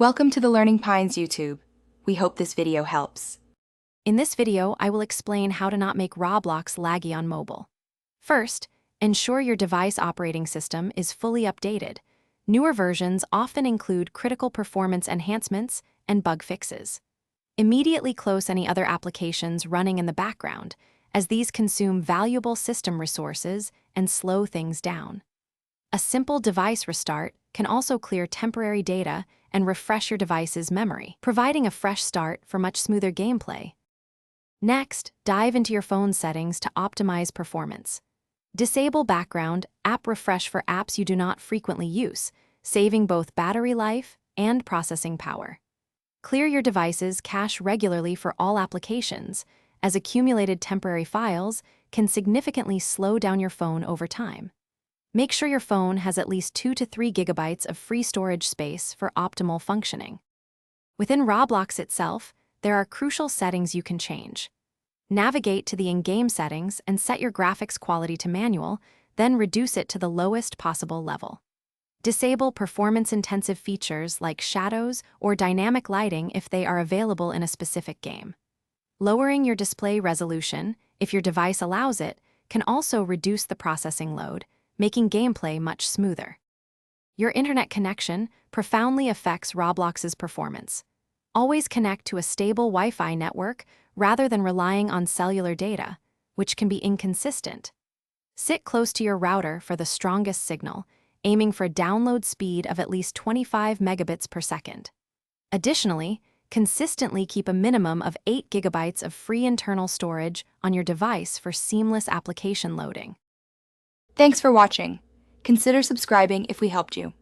Welcome to the Learning Pines YouTube. We hope this video helps. In this video, I will explain how to not make Roblox laggy on mobile. First, ensure your device operating system is fully updated. Newer versions often include critical performance enhancements and bug fixes. Immediately close any other applications running in the background, as these consume valuable system resources and slow things down. A simple device restart can also clear temporary data and refresh your device's memory, providing a fresh start for much smoother gameplay. Next, dive into your phone settings to optimize performance. Disable background app refresh for apps you do not frequently use, saving both battery life and processing power. Clear your device's cache regularly for all applications, as accumulated temporary files can significantly slow down your phone over time. Make sure your phone has at least 2 to 3 gigabytes of free storage space for optimal functioning. Within Roblox itself, there are crucial settings you can change. Navigate to the in-game settings and set your graphics quality to manual, then reduce it to the lowest possible level. Disable performance-intensive features like shadows or dynamic lighting if they are available in a specific game. Lowering your display resolution, if your device allows it, can also reduce the processing load, making gameplay much smoother. Your internet connection profoundly affects Roblox's performance. Always connect to a stable Wi-Fi network rather than relying on cellular data, which can be inconsistent. Sit close to your router for the strongest signal, aiming for a download speed of at least 25 megabits per second. Additionally, consistently keep a minimum of 8 gigabytes of free internal storage on your device for seamless application loading. Thanks for watching. Consider subscribing if we helped you.